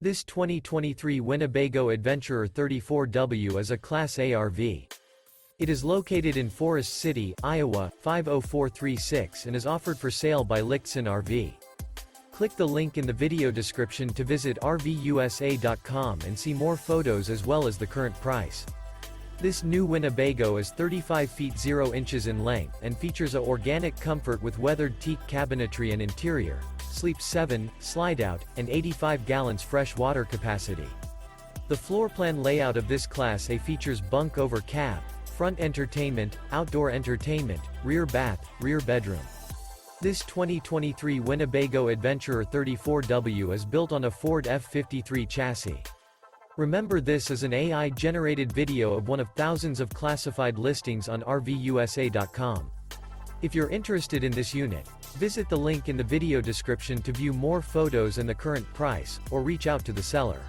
This 2023 Winnebago Adventurer 34W is a Class A RV. It is located in Forest City, Iowa, 50436 and is offered for sale by Lichtsinn RV. Click the link in the video description to visit RVUSA.com and see more photos as well as the current price. This new Winnebago is 35 feet 0 inches in length and features a organic comfort with weathered teak cabinetry and interior, sleeps 7, slide-out, and 85 gallons fresh water capacity. The floor plan layout of this Class A features bunk over cab, front entertainment, outdoor entertainment, rear bath, rear bedroom. This 2023 Winnebago Adventurer 34W is built on a Ford F53 chassis. Remember, this is an AI-generated video of one of thousands of classified listings on RVUSA.com. If you're interested in this unit, visit the link in the video description to view more photos and the current price, or reach out to the seller.